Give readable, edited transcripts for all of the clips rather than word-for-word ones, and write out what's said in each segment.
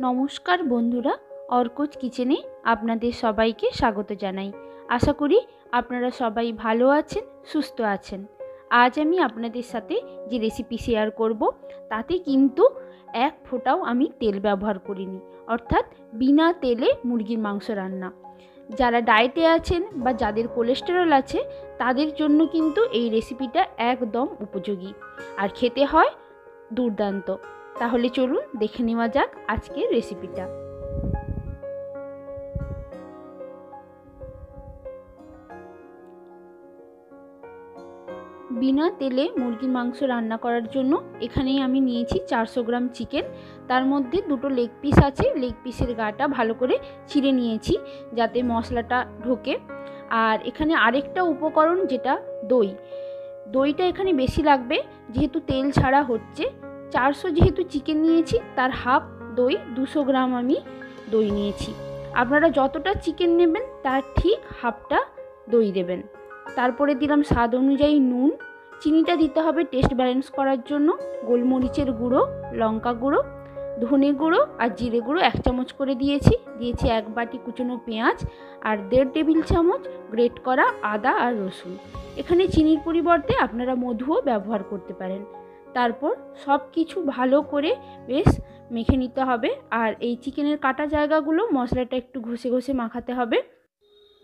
নমস্কার বন্ধুরা, অর্কজ কিচেনে আপনাদের সবাইকে স্বাগত জানাই। আশা করি আপনারা সবাই ভালো আছেন, সুস্থ আছেন। আজ আমি আপনাদের সাথে যে রেসিপি শেয়ার করব তাতে কিন্তু এক ফোঁটাও আমি তেল ব্যবহার করিনি, অর্থাৎ বিনা তেলে মুরগির মাংস রান্না। যারা ডায়েটে আছেন বা যাদের কোলেস্টেরল আছে তাদের জন্য কিন্তু এই রেসিপিটা একদম উপযোগী আর খেতে হয় দুর্দান্ত। তাহলে চলুন দেখে নেওয়া যাক আজকের রেসিপিটা। বিনা তেলে মুরগির মাংস রান্না করার জন্য এখানেই আমি নিয়েছি 400 গ্রাম চিকেন। তার মধ্যে দুটো লেগ পিস আছে, লেগ পিসের গাটা ভালো করে ছিঁড়ে নিয়েছি যাতে মশলাটা ঢোকে। আর এখানে আরেকটা উপকরণ যেটা দইটা এখানে বেশি লাগবে, যেহেতু তেল ছাড়া হচ্ছে। 400 যেহেতু চিকেন নিয়েছি তার হাফ দই, 200 গ্রাম আমি দই নিয়েছি। আপনারা যতটা চিকেন নেবেন তার ঠিক হাফটা দই দেবেন। তারপরে দিলাম স্বাদ অনুযায়ী নুন, চিনিটা দিতে হবে টেস্ট ব্যালেন্স করার জন্য। গোলমরিচের গুঁড়ো, লঙ্কা গুঁড়ো, ধনে গুঁড়ো আর জিরে গুঁড়ো 1 চামচ করে দিয়েছি 1 বাটি কুচনো পেঁয়াজ আর 1.5 টেবিল চামচ গ্রেট করা আদা আর রসুন। এখানে চিনির পরিবর্তে আপনারা মধুও ব্যবহার করতে পারেন। তারপর সব কিছু ভালো করে বেশ মেখে নিতে হবে। আর এই চিকেনের কাটা জায়গাগুলো মশলাটা একটু ঘষে ঘষে মাখাতে হবে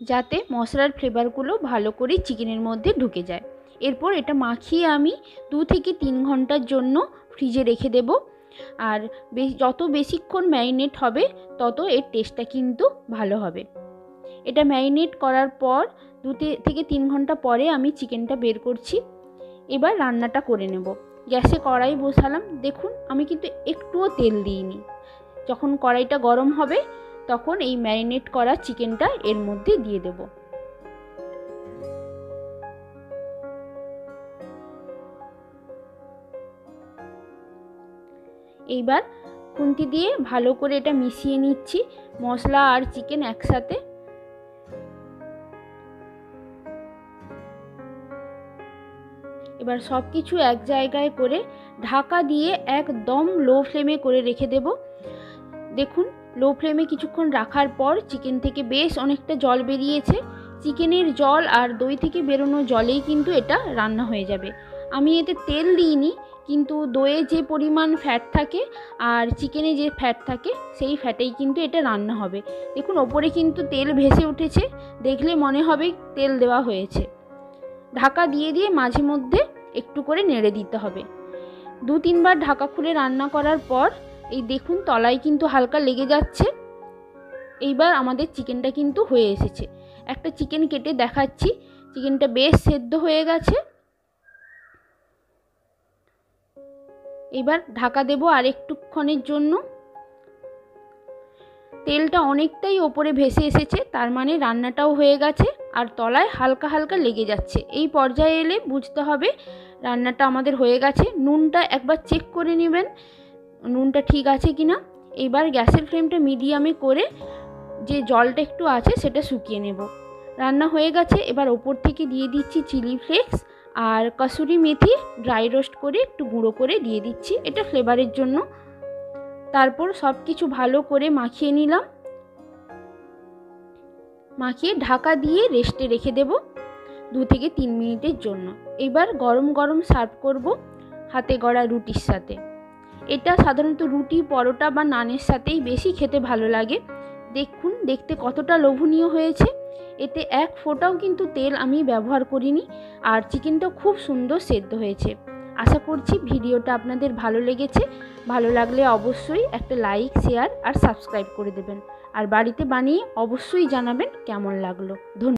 যাতে মশলার ফ্লেভারগুলো ভালো করে চিকেনের মধ্যে ঢুকে যায়। এরপর এটা মাখিয়ে আমি 2 থেকে 3 ঘন্টার জন্য ফ্রিজে রেখে দেব। আর যত বেশিক্ষণ ম্যারিনেট হবে তত এর টেস্টটা কিন্তু ভালো হবে। এটা ম্যারিনেট করার পর 2 থেকে 3 ঘন্টা পরে আমি চিকেনটা বের করছি। এবার রান্নাটা করে নেব। গ্যাসে কড়াই বসালাম। দেখুন আমি কিন্তু একটুও তেল দিইনি। যখন কড়াইটা গরম হবে তখন এই ম্যারিনেট করা চিকেনটা এর মধ্যে দিয়ে দেব। এইবার খুন্তি দিয়ে ভালো করে এটা মিশিয়ে নিচ্ছি, মশলা আর চিকেন একসাথে। এবার সব কিছু এক জায়গায় করে ঢাকা দিয়ে একদম লো ফ্লেমে করে রেখে দেব। দেখুন লো ফ্লেমে কিছুক্ষণ রাখার পর চিকেন থেকে বেশ অনেকটা জল বেরিয়েছে। চিকেনের জল আর দই থেকে বেরোনো জলেই কিন্তু এটা রান্না হয়ে যাবে। আমি এতে তেল দিইনি, কিন্তু দইয়ে যে পরিমাণ ফ্যাট থাকে আর চিকেনে যে ফ্যাট থাকে সেই ফ্যাটেই কিন্তু এটা রান্না হবে। দেখুন ওপরে কিন্তু তেল ভেসে উঠেছে, দেখলে মনে হবে তেল দেওয়া হয়েছে। ঢাকা দিয়ে দিয়ে মাঝে মধ্যে একটু করে নেড়ে দিতে হবে। 2-3 বার ঢাকা খুলে রান্না করার পর এই দেখুন তলায় কিন্তু হালকা লেগে যাচ্ছে। এইবার আমাদের চিকেনটা কিন্তু হয়ে এসেছে। একটা চিকেন কেটে দেখাচ্ছি। চিকেনটা বেশ সেদ্ধ হয়ে গেছে। এবার ঢাকা দেব আর একটুক্ষণের জন্য। তেলটা অনেকটাই ওপরে ভেসে এসেছে, তার মানে রান্নাটাও হয়ে গেছে আর তলায় হালকা হালকা লেগে যাচ্ছে। এই পর্যায়ে এলে বুঝতে হবে রান্নাটা আমাদের হয়ে গেছে। নুনটা একবার চেক করে নেবেন নুনটা ঠিক আছে কিনা। এবার গ্যাসের ফ্লেমটা মিডিয়ামে করে যে জলটা একটু আছে সেটা শুকিয়ে নেব। রান্না হয়ে গেছে। এবার ওপর থেকে দিয়ে দিচ্ছি চিলি ফ্লেক্স আর কসুরি মেথি ড্রাই রোস্ট করে একটু গুঁড়ো করে দিয়ে দিচ্ছি, এটা ফ্লেভারের জন্য। তারপর সব কিছু ভালো করে মাখিয়ে নিলাম। মাখিয়ে ঢাকা দিয়ে রেস্টে রেখে দেব 2 থেকে 3 মিনিটের জন্য। এবার গরম গরম সার্ভ করব হাতে গড়া রুটির সাথে। এটা সাধারণত রুটি, পরোটা বা নানের সাথেই বেশি খেতে ভালো লাগে। দেখুন দেখতে কতটা লোভনীয় হয়েছে। এতে এক ফোঁটাও কিন্তু তেল আমি ব্যবহার করিনি আর চিকেনটা খুব সুন্দর সেদ্ধ হয়েছে। আশা করছি ভিডিওটা আপনাদের ভালো লেগেছে। ভালো লাগলে অবশ্যই একটা লাইক, শেয়ার আর সাবস্ক্রাইব করে দেবেন। আর বাড়িতে বানিয়ে অবশ্যই জানাবেন কেমন লাগলো। ধন্যবাদ।